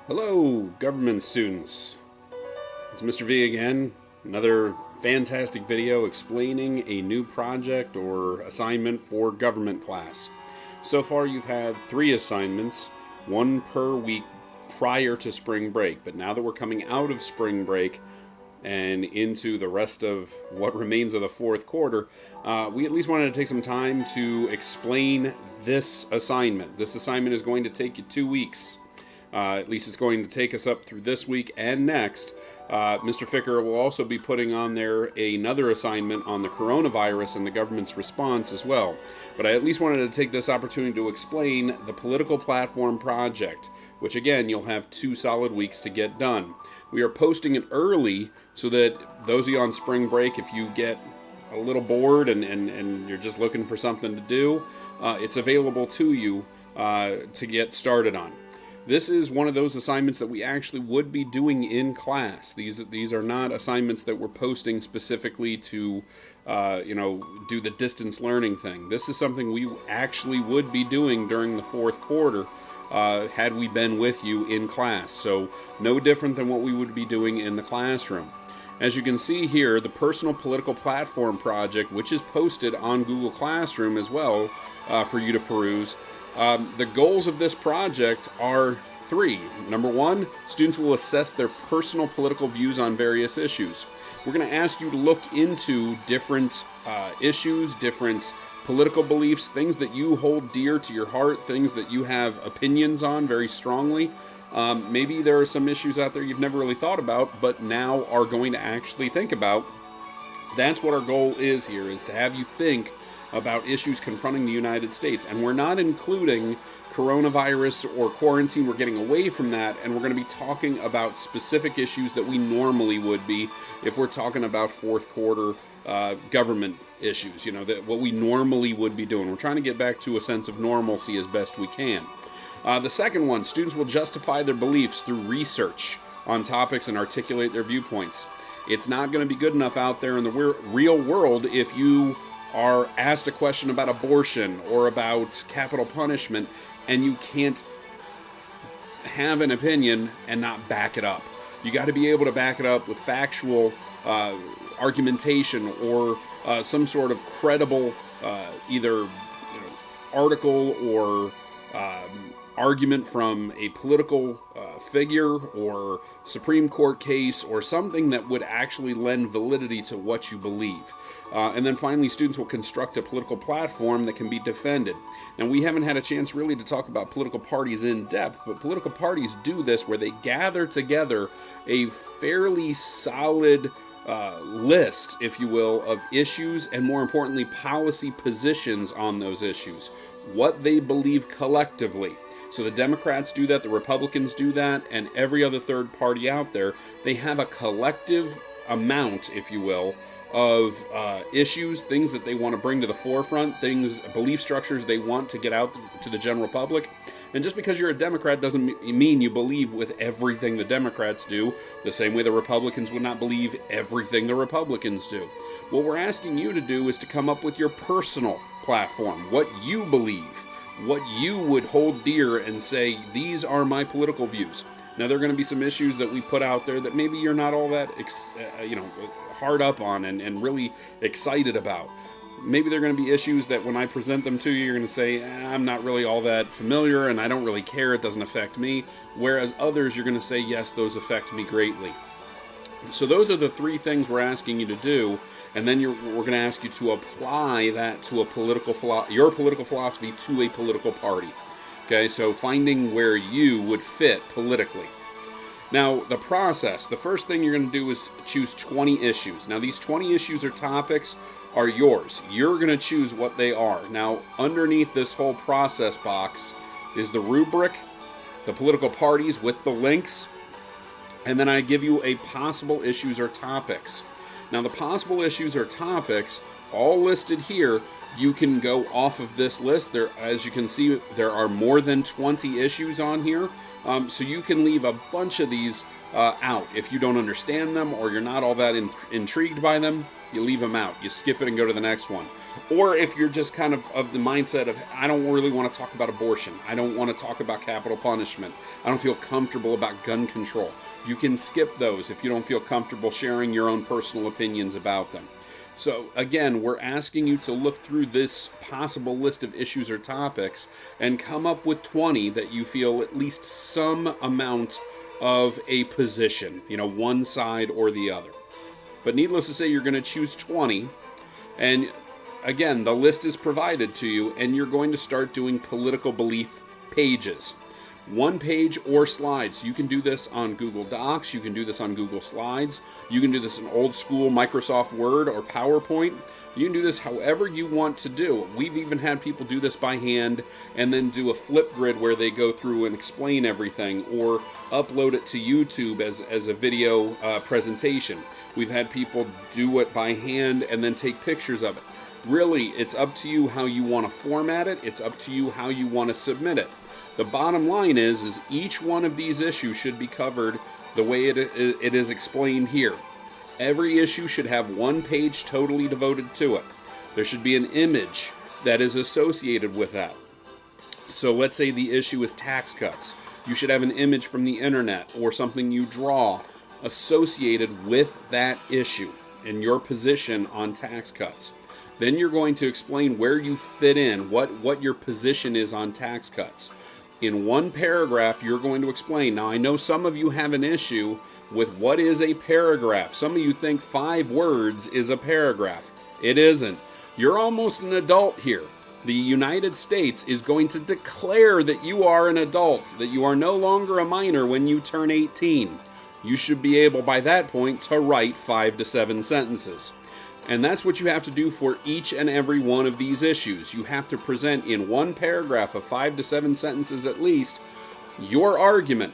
Hello, government students. It's Mr. V again. Another fantastic video explaining a new project or assignment for government class. So far, you've had 3 assignments, one per week prior to spring break. But now that we're coming out of spring break and into the rest of what remains of the fourth quarter, we at least wanted to take some time to explain this assignment. This assignment is going to take you 2 weeks. At least it's going to take us up through this week and next. Mr. Ficker will also be putting on there another assignment on the coronavirus and the government's response as well. But I at least wanted to take this opportunity to explain the political platform project, which again, you'll have 2 solid weeks to get done. We are posting it early so that those of you on spring break, if you get a little bored and you're just looking for something to do, it's available to you to get started on. This is one of those assignments that we actually would be doing in class. These are not assignments that we're posting specifically to, do the distance learning thing. This is something we actually would be doing during the fourth quarter had we been with you in class. So no different than what we would be doing in the classroom. As you can see here, the Personal Political Platform Project, which is posted on Google Classroom as well for you to peruse. The goals of this project are 3. Number 1, students will assess their personal political views on various issues. We're going to ask you to look into different issues, different political beliefs, things that you hold dear to your heart, things that you have opinions on very strongly. Maybe there are some issues out there you've never really thought about, but now are going to actually think about. That's what our goal is here, is to have you think about issues confronting the United States. And we're not including coronavirus or quarantine. We're getting away from that, and we're going to be talking about specific issues that we normally would be if we're talking about fourth quarter government issues, what we normally would be doing. We're trying to get back to a sense of normalcy as best we can. The second one, students will justify their beliefs through research on topics and articulate their viewpoints. It's not going to be good enough out there in the real world if you are asked a question about abortion or about capital punishment and you can't have an opinion and not back it up. You got to be able to back it up with factual argumentation or some sort of credible either article or argument from a political figure or Supreme Court case or something that would actually lend validity to what you believe. And then finally, students will construct a political platform that can be defended. Now, we haven't had a chance really to talk about political parties in depth, but political parties do this where they gather together a fairly solid list, if you will, of issues and, more importantly, policy positions on those issues. What they believe collectively. So the Democrats do that, the Republicans do that, and every other third party out there, they have a collective amount, if you will, of issues, things that they want to bring to the forefront, belief structures they want to get out to the general public. And just because you're a Democrat doesn't mean you believe with everything the Democrats do, the same way the Republicans would not believe everything the Republicans do. What we're asking you to do is to come up with your personal platform, what you believe, what you would hold dear and say, these are my political views. Now, there are going to be some issues that we put out there that maybe you're not all that, hard up on and really excited about. Maybe there are going to be issues that when I present them to you, you're going to say, I'm not really all that familiar and I don't really care, it doesn't affect me. Whereas others, you're going to say, yes, those affect me greatly. So those are the 3 things we're asking you to do, and then we're going to ask you to apply that to your political philosophy to a political party. Okay, so finding where you would fit politically. Now, the process, the first thing you're going to do is choose 20 issues. Now, these 20 issues or topics are yours. You're going to choose what they are. Now, underneath this whole process box is the rubric, the political parties with the links, and then I give you a possible issues or topics. Now, the possible issues or topics, all listed here, you can go off of this list. As you can see, there are more than 20 issues on here. So you can leave a bunch of these out. If you don't understand them or you're not all that intrigued by them, you leave them out. You skip it and go to the next one. Or if you're just kind of the mindset of, I don't really want to talk about abortion. I don't want to talk about capital punishment. I don't feel comfortable about gun control. You can skip those if you don't feel comfortable sharing your own personal opinions about them. So again, we're asking you to look through this possible list of issues or topics and come up with 20 that you feel at least some amount of a position, one side or the other. But needless to say, you're going to choose 20, and again, the list is provided to you, and you're going to start doing political belief pages. One page or slides. You can do this on Google Docs. You can do this on Google Slides. You can do this in old school Microsoft Word or PowerPoint. You can do this however you want to do. We've even had people do this by hand and then do a Flipgrid where they go through and explain everything, or upload it to YouTube as a video presentation. We've had people do it by hand and then take pictures of it. Really, it's up to you how you want to format it. It's up to you how you want to submit it. The bottom line is each one of these issues should be covered the way it is explained here. Every issue should have one page totally devoted to it. There should be an image that is associated with that. So let's say the issue is tax cuts. You should have an image from the internet or something you draw associated with that issue and your position on tax cuts. Then you're going to explain where you fit in, what your position is on tax cuts. In one paragraph, you're going to explain. Now, I know some of you have an issue with what is a paragraph. Some of you think 5 words is a paragraph. It isn't. You're almost an adult here. The United States is going to declare that you are an adult, that you are no longer a minor when you turn 18. You should be able, by that point, to write 5 to 7 sentences. And that's what you have to do for each and every one of these issues. You have to present in one paragraph of 5 to 7 sentences at least your argument.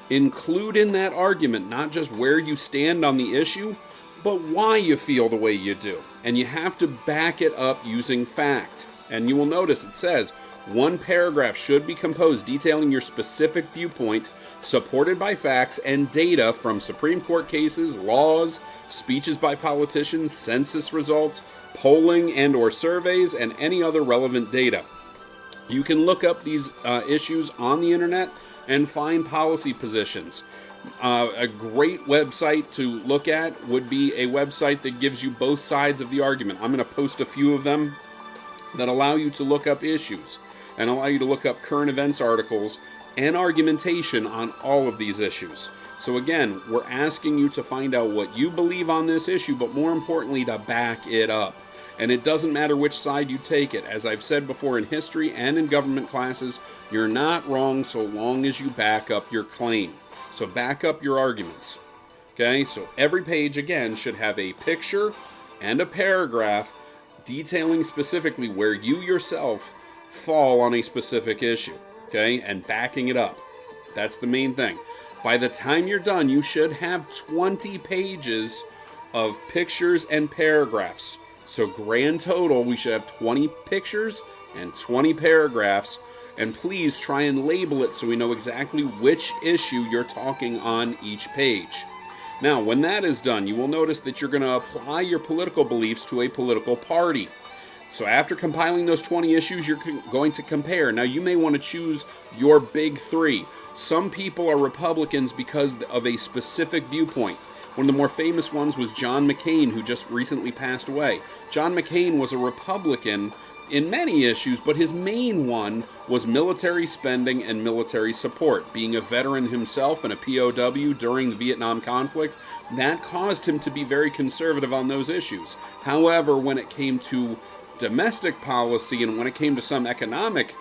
Include in that argument not just where you stand on the issue, but why you feel the way you do. And you have to back it up using fact. And you will notice it says one paragraph should be composed detailing your specific viewpoint, supported by facts and data from Supreme Court cases, laws, speeches by politicians, census results, polling and or surveys, and any other relevant data. You can look up these issues on the internet and find policy positions. A great website to look at would be a website that gives you both sides of the argument. I'm going to post a few of them that allow you to look up issues and allow you to look up current events articles and argumentation on all of these issues. So again, we're asking you to find out what you believe on this issue, but more importantly, to back it up. And it doesn't matter which side you take it. As I've said before in history and in government classes, you're not wrong so long as you back up your claim. So back up your arguments. Okay, so every page, again, should have a picture and a paragraph detailing specifically where you yourself fall on a specific issue. Okay, and backing it up. That's the main thing. By the time you're done, you should have 20 pages of pictures and paragraphs. So grand total, we should have 20 pictures and 20 paragraphs. And please try and label it so we know exactly which issue you're talking on each page. Now, when that is done, you will notice that you're going to apply your political beliefs to a political party. So after compiling those 20 issues, you're going to compare. Now, you may want to choose your big 3. Some people are Republicans because of a specific viewpoint. One of the more famous ones was John McCain, who just recently passed away. John McCain was a Republican in many issues, but his main one was military spending and military support. Being a veteran himself and a POW during the Vietnam conflict, that caused him to be very conservative on those issues. However, when it came to domestic policy and when it came to some economic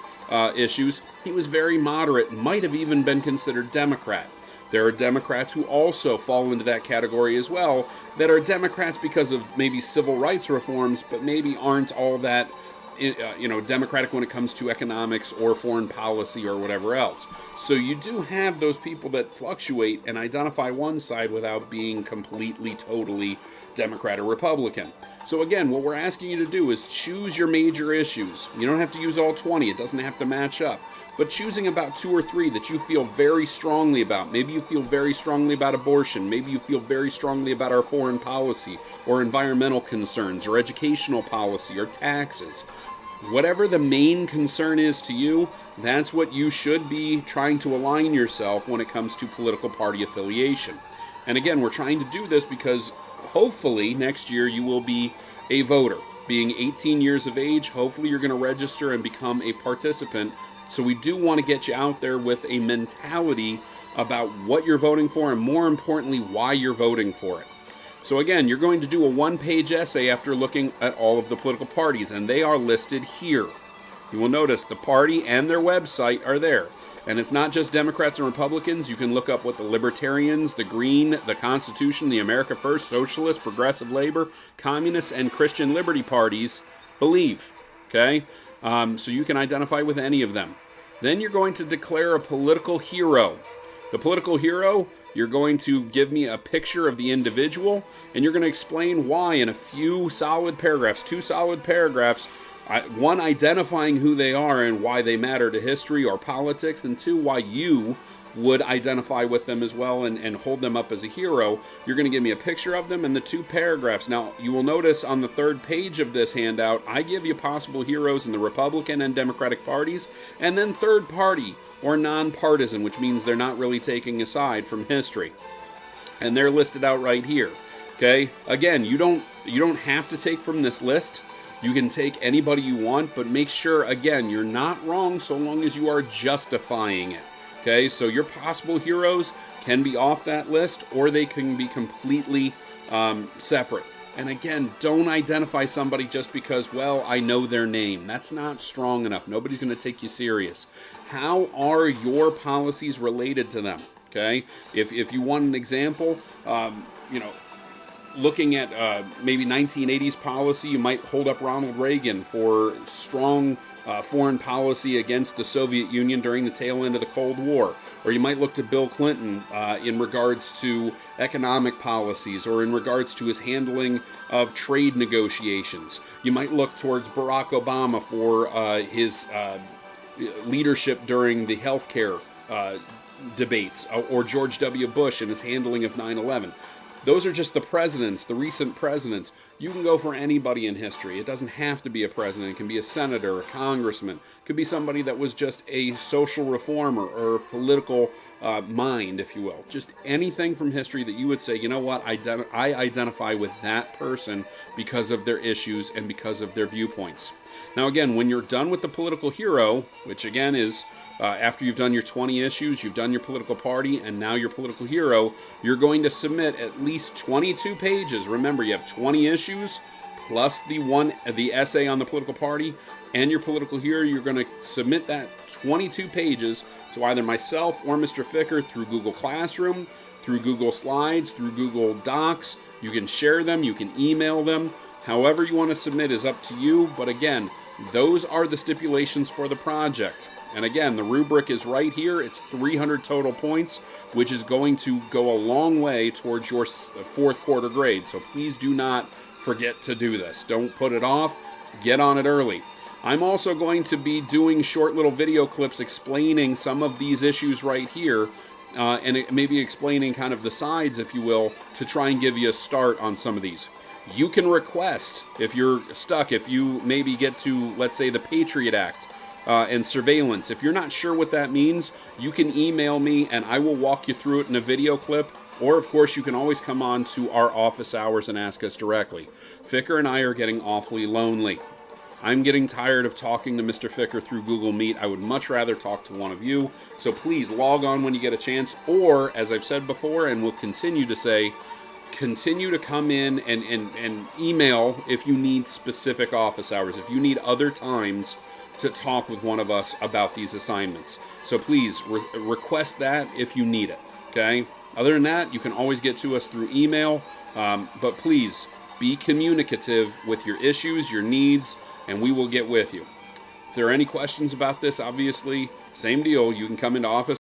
issues, he was very moderate, might have even been considered Democrat. There are Democrats who also fall into that category as well, that are Democrats because of maybe civil rights reforms, but maybe aren't all that democratic when it comes to economics or foreign policy or whatever else. So you do have those people that fluctuate and identify one side without being completely, totally Democrat or Republican. So again, what we're asking you to do is choose your major issues. You don't have to use all 20. It doesn't have to match up. but choosing about 2 or 3 that you feel very strongly about. Maybe you feel very strongly about abortion. Maybe you feel very strongly about our foreign policy or environmental concerns or educational policy or taxes. Whatever the main concern is to you, that's what you should be trying to align yourself when it comes to political party affiliation. And again, we're trying to do this because hopefully next year you will be a voter. Being 18 years of age, hopefully you're going to register and become a participant. So we do want to get you out there with a mentality about what you're voting for and, more importantly, why you're voting for it. So again, you're going to do a 1-page essay after looking at all of the political parties, and they are listed here. You will notice the party and their website are there. And it's not just Democrats and Republicans. You can look up what the Libertarians, the Green, the Constitution, the America First, Socialist, Progressive Labor, Communist, and Christian Liberty parties believe. Okay? So you can identify with any of them. Then you're going to declare a political hero. The political hero, you're going to give me a picture of the individual, and you're going to explain why in a few solid paragraphs, 2 solid paragraphs. 1, identifying who they are and why they matter to history or politics, and 2, why you would identify with them as well and hold them up as a hero. You're going to give me a picture of them in the 2 paragraphs. Now, you will notice on the 3rd page of this handout, I give you possible heroes in the Republican and Democratic parties, and then third party or nonpartisan, which means they're not really taking a side from history. And they're listed out right here. Okay? Again, you don't have to take from this list. You can take anybody you want, but make sure, again, you're not wrong so long as you are justifying it. Okay, so your possible heroes can be off that list, or they can be completely separate. And again, don't identify somebody just because, well, I know their name. That's not strong enough. Nobody's going to take you serious. How are your policies related to them? Okay, if you want an example, looking at maybe 1980s policy, you might hold up Ronald Reagan for strong foreign policy against the Soviet Union during the tail end of the Cold War. Or you might look to Bill Clinton in regards to economic policies or in regards to his handling of trade negotiations. You might look towards Barack Obama for his leadership during the healthcare debates, or George W. Bush and his handling of 9/11. Those are just the presidents, the recent presidents. You can go for anybody in history. It doesn't have to be a president. It can be a senator, a congressman. It could be somebody that was just a social reformer or a political mind, if you will. Just anything from history that you would say, you know what, I identify with that person because of their issues and because of their viewpoints. Now again, when you're done with the political hero, which again is after you've done your 20 issues, you've done your political party, and now your political hero, you're going to submit at least 22 pages. Remember, you have 20 issues plus the essay on the political party and your political hero. You're going to submit that 22 pages to either myself or Mr. Ficker through Google Classroom, through Google Slides, through Google Docs. You can share them, you can email them. However you want to submit is up to you, but again, those are the stipulations for the project. And again, the rubric is right here. It's 300 total points, which is going to go a long way towards your 4th quarter grade. So please do not forget to do this. Don't put it off. Get on it early. I'm also going to be doing short little video clips explaining some of these issues right here, and maybe explaining kind of the sides, if you will, to try and give you a start on some of these. You can request, if you're stuck, if you maybe get to, let's say, the Patriot Act, and surveillance. If you're not sure what that means, you can email me and I will walk you through it in a video clip. Or, of course, you can always come on to our office hours and ask us directly. Ficker and I are getting awfully lonely. I'm getting tired of talking to Mr. Ficker through Google Meet. I would much rather talk to one of you. So please log on when you get a chance. Or, as I've said before and will continue to say, continue to come in and email if you need specific office hours. If you need other times to talk with one of us about these assignments. So please request that if you need it, okay? Other than that, you can always get to us through email, but please be communicative with your issues, your needs, and we will get with you. If there are any questions about this, obviously, same deal. You can come into office